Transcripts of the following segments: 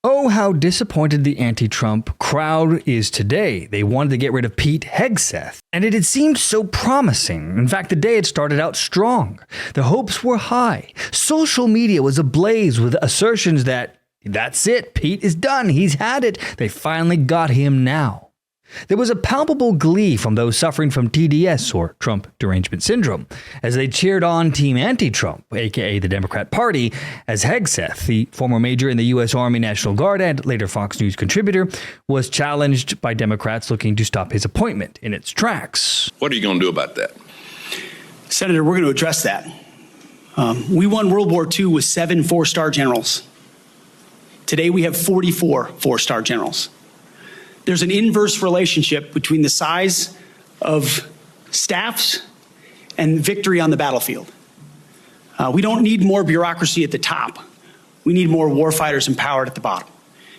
Oh, how disappointed the anti-Trump crowd is today. They wanted to get rid of Pete Hegseth, and it had seemed so promising. In fact, the day had started out strong. The hopes were high. Social media was ablaze with assertions that, that's it, Pete is done, he's had it, they finally got him now. There was a palpable glee from those suffering from TDS, or Trump derangement syndrome, as they cheered on Team Anti-Trump, aka the Democrat Party, as Hegseth, the former major in the U.S. Army National Guard and later Fox News contributor, was challenged by Democrats looking to stop his appointment in its tracks. What are you going to do about that? Senator, we're going to address that. We won World War II with 7 four-star generals. Today we have 44 four-star generals. There's an inverse relationship between the size of staffs and victory on the battlefield. We don't need more bureaucracy at the top. We need more warfighters empowered at the bottom.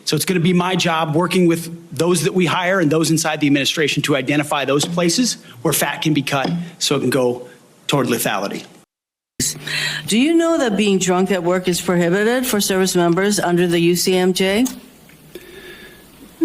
So it's going to be my job, working with those that we hire and those inside the administration, to identify those places where fat can be cut so it can go toward lethality. Do you know that being drunk at work is prohibited for service members under the UCMJ?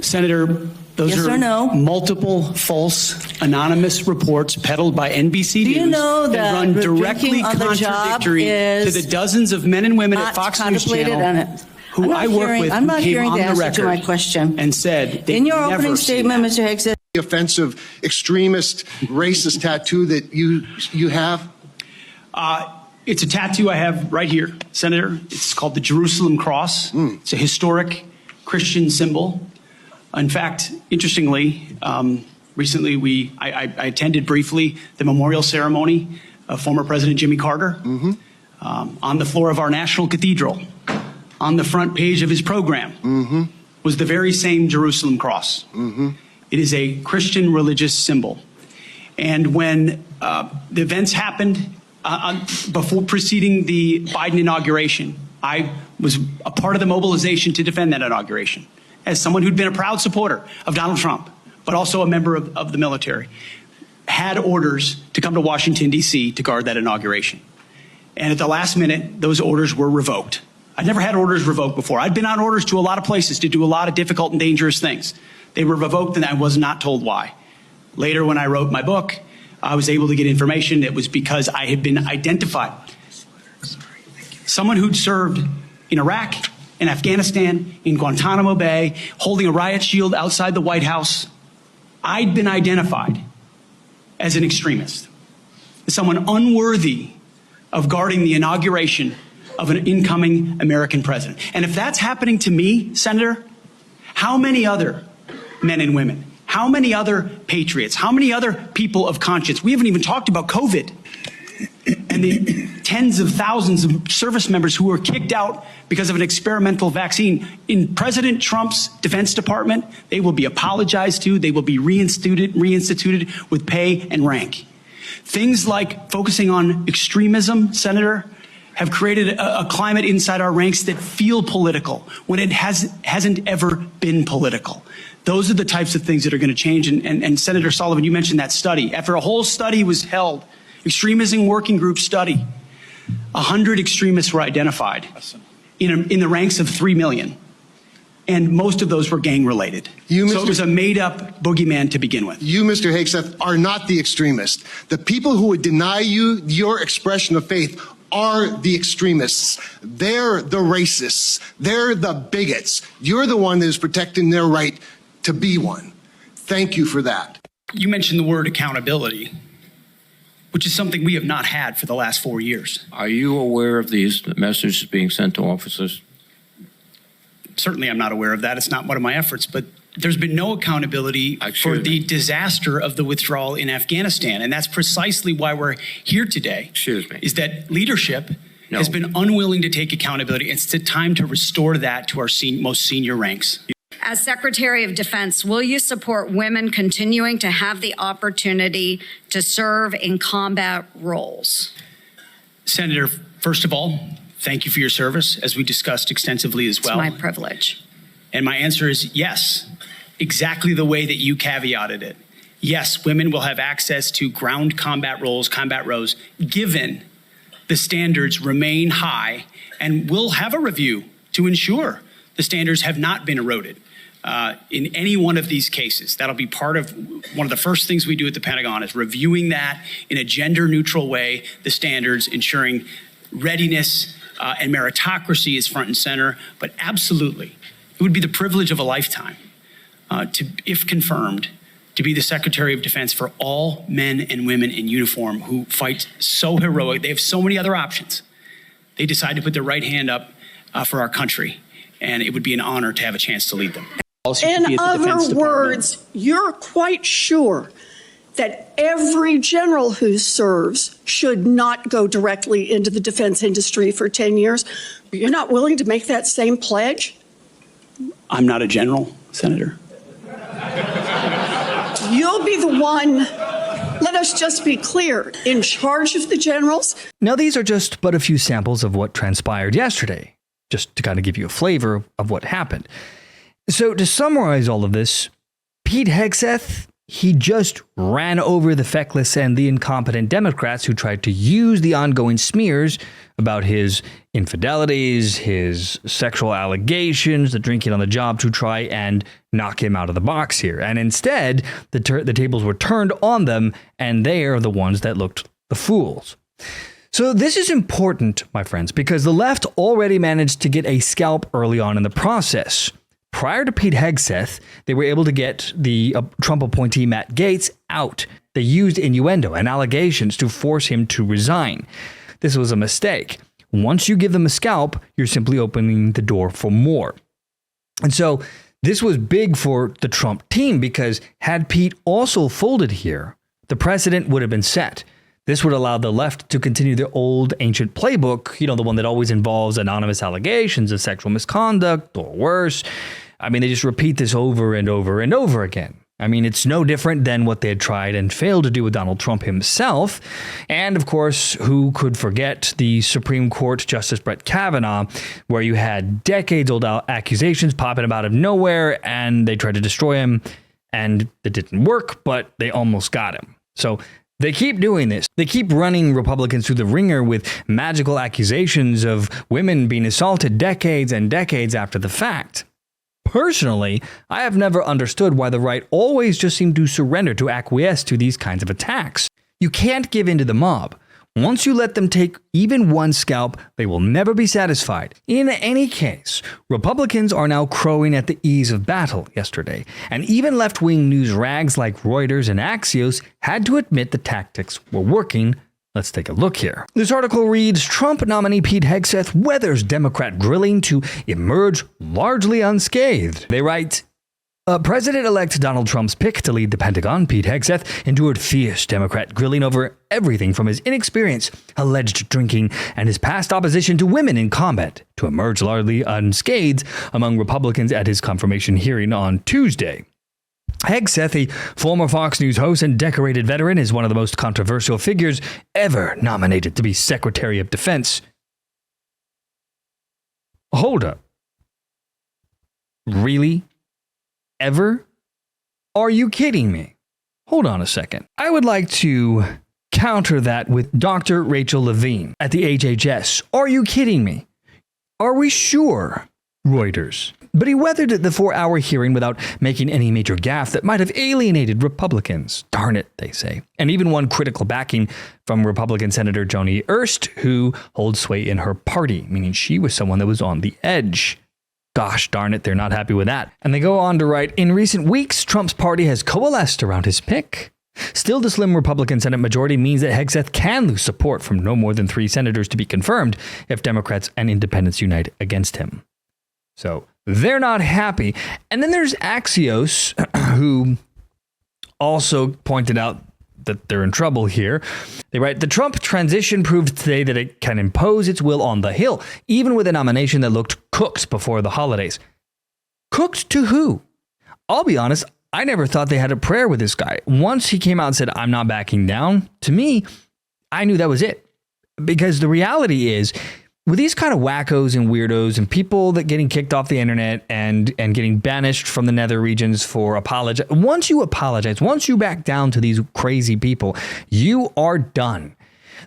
Senator, those yes are or no? Multiple false anonymous reports peddled by NBC News you know that run directly contradictory to the dozens of men and women at Fox News Channel who I work with, I'm not who came hearing on the the answer record to my question. And said in your opening statement, Mr. Hegseth, the offensive, extremist, racist tattoo that you have? It's a tattoo I have right here, Senator. It's called the Jerusalem Cross. It's a historic Christian symbol. In fact, interestingly, recently I attended briefly the memorial ceremony of former President Jimmy Carter on the floor of our national cathedral. On the front page of his program was the very same Jerusalem Cross. It is a Christian religious symbol. And when the events happened before preceding the Biden inauguration, I was a part of the mobilization to defend that inauguration as someone who'd been a proud supporter of Donald Trump, but also a member of the military, had orders to come to Washington, D.C. to guard that inauguration. And at the last minute, those orders were revoked. I'd never had orders revoked before. I'd been on orders to a lot of places to do a lot of difficult and dangerous things. They were revoked, and I was not told why. Later, when I wrote my book, I was able to get information. It was because I had been identified. Someone who'd served in Iraq, in Afghanistan, in Guantanamo Bay, holding a riot shield outside the White House. I'd been identified as an extremist, as someone unworthy of guarding the inauguration of an incoming American president. And if that's happening to me, Senator, how many other men and women, how many other patriots, how many other people of conscience? We haven't even talked about COVID and the tens of thousands of service members who were kicked out because of an experimental vaccine. In President Trump's Defense Department, they will be apologized to, they will be reinstituted with pay and rank. Things like focusing on extremism, Senator, have created a climate inside our ranks that feel political when it hasn't ever been political. Those are the types of things that are going to change. And Senator Sullivan, you mentioned that study. After a whole study was held, extremism working group study, 100 extremists were identified in the ranks of 3 million. And most of those were gang related. So it was a made up boogeyman to begin with. You, Mr. Hegseth, are not the extremist. The people who would deny you your expression of faith are the extremists. They're the racists. They're the bigots. You're the one that is protecting their right to be one. Thank you for that. You mentioned the word accountability, which is something we have not had for the last 4 years. Are you aware of these messages being sent to officers? Certainly I'm not aware of that. It's not one of my efforts, but there's been no accountability for the disaster of the withdrawal in Afghanistan. And that's precisely why we're here today. Excuse me. Is that leadership has been unwilling to take accountability. It's the time to restore that to our most senior ranks. As Secretary of Defense, will you support women continuing to have the opportunity to serve in combat roles? Senator, first of all, thank you for your service, as we discussed extensively as well. It's my privilege. And my answer is yes, exactly the way that you caveated it. Yes, women will have access to ground combat roles, given the standards remain high, and we'll have a review to ensure the standards have not been eroded in any one of these cases. That'll be part of one of the first things we do at the Pentagon is reviewing that in a gender-neutral way, the standards, ensuring readiness and meritocracy is front and center. But absolutely, it would be the privilege of a lifetime to, if confirmed, to be the Secretary of Defense for all men and women in uniform who fight so heroic. They have so many other options. They decide to put their right hand up for our country, and it would be an honor to have a chance to lead them. In other words, you're quite sure that every general who serves should not go directly into the defense industry for 10 years. You're not willing to make that same pledge? I'm not a general, Senator. You'll be the one, let us just be clear, in charge of the generals. Now, these are just but a few samples of what transpired yesterday, just to kind of give you a flavor of what happened. So to summarize all of this, Pete Hegseth, he just ran over the feckless and the incompetent Democrats who tried to use the ongoing smears about his infidelities, his sexual allegations, the drinking on the job to try and knock him out of the box here. And instead, the tables were turned on them, and they are the ones that looked the fools. So this is important, my friends, because the left already managed to get a scalp early on in the process. Prior to Pete Hegseth, they were able to get the Trump appointee Matt Gaetz out. They used innuendo and allegations to force him to resign. This was a mistake. Once you give them a scalp, you're simply opening the door for more. And so this was big for the Trump team because had Pete also folded here, the precedent would have been set. This would allow the left to continue their old ancient playbook, the one that always involves anonymous allegations of sexual misconduct or worse. I mean, they just repeat this over and over and over again. I mean, it's no different than what they had tried and failed to do with Donald Trump himself. And of course, who could forget the Supreme Court Justice Brett Kavanaugh, where you had decades-old accusations popping up out of nowhere, and they tried to destroy him, and it didn't work, but they almost got him. So they keep doing this. They keep running Republicans through the ringer with magical accusations of women being assaulted decades and decades after the fact. Personally, I have never understood why the right always just seem to surrender to acquiesce to these kinds of attacks. You can't give in to the mob. Once you let them take even one scalp, they will never be satisfied. In any case, Republicans are now crowing at the ease of battle yesterday, and even left-wing news rags like Reuters and Axios had to admit the tactics were working. Let's take a look here. This article reads, Trump nominee Pete Hegseth weathers Democrat grilling to emerge largely unscathed. They write, President-elect Donald Trump's pick to lead the Pentagon, Pete Hegseth, endured fierce Democrat grilling over everything from his inexperience, alleged drinking, and his past opposition to women in combat to emerge largely unscathed among Republicans at his confirmation hearing on Tuesday. Hegseth, a former Fox News host and decorated veteran, is one of the most controversial figures ever nominated to be Secretary of Defense. Hold up. Really? Ever? Are you kidding me? Hold on a second. I would like to counter that with Dr. Rachel Levine at the HHS. Are you kidding me? Are we sure? Reuters. But he weathered the 4-hour hearing without making any major gaffe that might have alienated Republicans. Darn it, they say. And even won critical backing from Republican Senator Joni Ernst, who holds sway in her party, meaning she was someone that was on the edge. Gosh darn it, they're not happy with that. And they go on to write, in recent weeks, Trump's party has coalesced around his pick. Still, the slim Republican Senate majority means that Hegseth can lose support from no more than 3 senators to be confirmed if Democrats and independents unite against him. So they're not happy. And then there's Axios, who also pointed out that they're in trouble here. They write, the Trump transition proved today that it can impose its will on the Hill, even with a nomination that looked cooked before the holidays. Cooked to who? I'll be honest, I never thought they had a prayer with this guy. Once he came out and said, I'm not backing down, to me, I knew that was it. Because the reality is, with these kind of wackos and weirdos and people that getting kicked off the internet and getting banished from the nether regions for apologize, once you back down to these crazy people, you are done.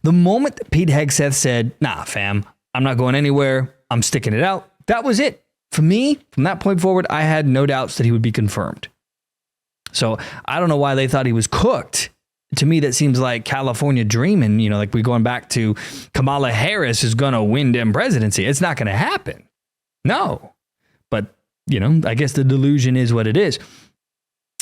The moment that Pete Hegseth said, nah, fam, I'm not going anywhere, I'm sticking it out, that was it. For me, from that point forward, I had no doubts that he would be confirmed. So I don't know why they thought he was cooked. To me, that seems like California dreaming, like we're going back to Kamala Harris is going to win the presidency. It's not going to happen. No. But, I guess the delusion is what it is.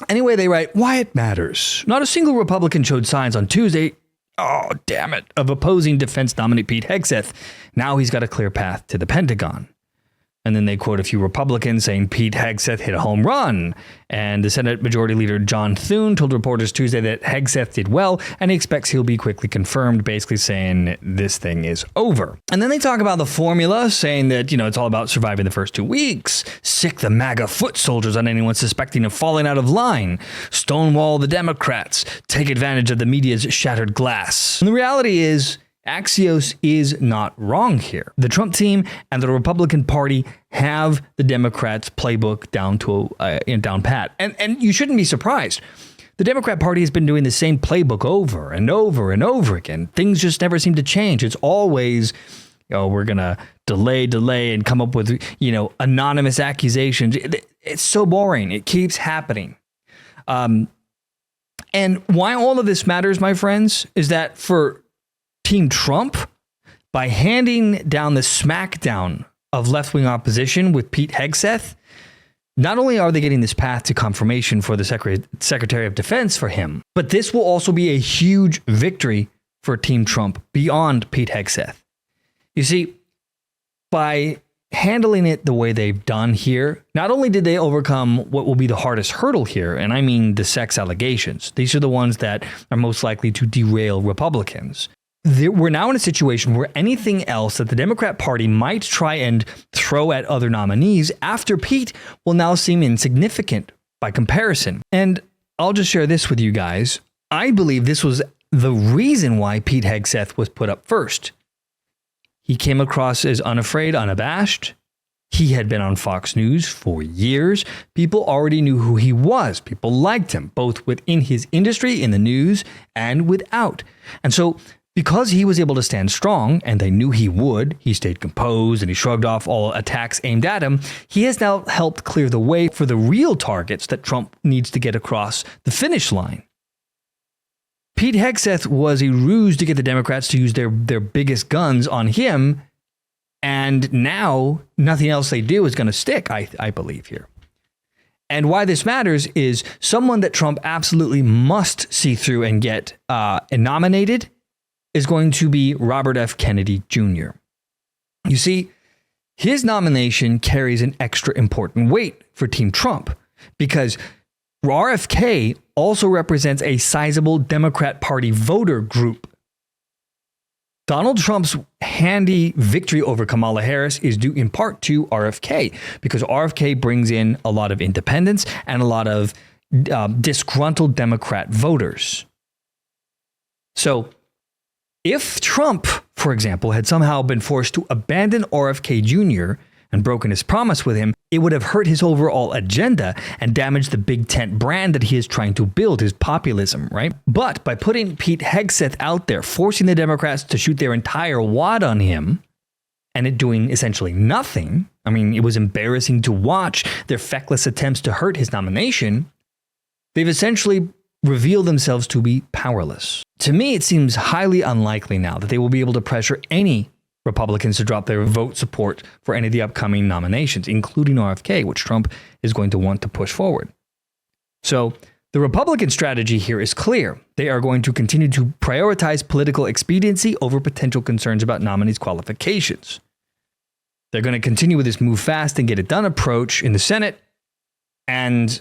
Anyway, they write, why it matters. Not a single Republican showed signs on Tuesday, of opposing defense nominee Pete Hegseth. Now he's got a clear path to the Pentagon. And then they quote a few Republicans saying Pete Hegseth hit a home run. And the Senate Majority Leader John Thune told reporters Tuesday that Hegseth did well and he expects he'll be quickly confirmed, basically saying this thing is over. And then they talk about the formula, saying that, it's all about surviving the first 2 weeks, sick the MAGA foot soldiers on anyone suspecting of falling out of line, stonewall the Democrats, take advantage of the media's shattered glass. And the reality is, Axios is not wrong here. The Trump team and the Republican Party have the Democrats' playbook down pat. And you shouldn't be surprised. The Democrat Party has been doing the same playbook over and over and over again. Things just never seem to change. It's always, we're going to delay and come up with, anonymous accusations. It's so boring. It keeps happening. And why all of this matters, my friends, is that for Team Trump, by handing down the smackdown of left-wing opposition with Pete Hegseth, not only are they getting this path to confirmation for the Secretary of Defense for him, but this will also be a huge victory for Team Trump beyond Pete Hegseth. You see, by handling it the way they've done here, not only did they overcome what will be the hardest hurdle here, and I mean the sex allegations. These are the ones that are most likely to derail Republicans. We're now in a situation where anything else that the Democrat Party might try and throw at other nominees after Pete will now seem insignificant by comparison. And I'll just share this with you guys. I believe this was the reason why Pete Hegseth was put up first. He came across as unafraid, unabashed. He had been on Fox News for years. People already knew who he was. People liked him, both within his industry, in the news, and without. And so, because he was able to stand strong, and they knew he would, he stayed composed and he shrugged off all attacks aimed at him, he has now helped clear the way for the real targets that Trump needs to get across the finish line. Pete Hegseth was a ruse to get the Democrats to use their biggest guns on him, and now nothing else they do is going to stick, I believe here. And why this matters is someone that Trump absolutely must see through and get nominated is going to be Robert F. Kennedy Jr. You see, his nomination carries an extra important weight for Team Trump because RFK also represents a sizable Democrat Party voter group. Donald Trump's handy victory over Kamala Harris is due in part to RFK because RFK brings in a lot of independents and a lot of disgruntled Democrat voters. So, if Trump, for example, had somehow been forced to abandon RFK Jr. and broken his promise with him, it would have hurt his overall agenda and damaged the big tent brand that he is trying to build, his populism, right? But by putting Pete Hegseth out there, forcing the Democrats to shoot their entire wad on him, and it doing essentially nothing, I mean, it was embarrassing to watch their feckless attempts to hurt his nomination, they've essentially reveal themselves to be powerless. To me, it seems highly unlikely now that they will be able to pressure any Republicans to drop their vote support for any of the upcoming nominations, including RFK, which Trump is going to want to push forward. So the Republican strategy here is clear. They are going to continue to prioritize political expediency over potential concerns about nominees' qualifications. They're going to continue with this move fast and get it done approach in the Senate. And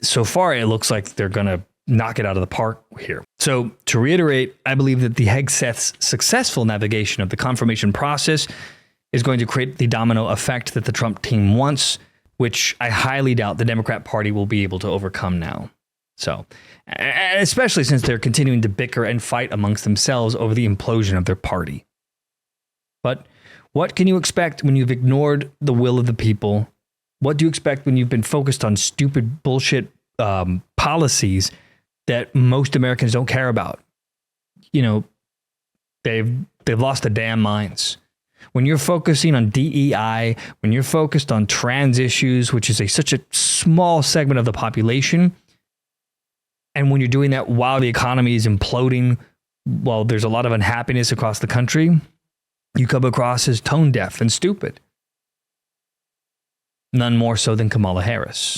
so far, it looks like they're going to knock it out of the park here. So to reiterate, I believe that the Hegseth's successful navigation of the confirmation process is going to create the domino effect that the Trump team wants, which I highly doubt the Democrat Party will be able to overcome now. So, especially since they're continuing to bicker and fight amongst themselves over the implosion of their party. But what can you expect when you've ignored the will of the people? What do you expect when you've been focused on stupid bullshit policies that most Americans don't care about? You know, they've lost their damn minds. When you're focusing on DEI, when you're focused on trans issues, which is such a small segment of the population, and when you're doing that while the economy is imploding, while there's a lot of unhappiness across the country, you come across as tone deaf and stupid. None more so than Kamala Harris.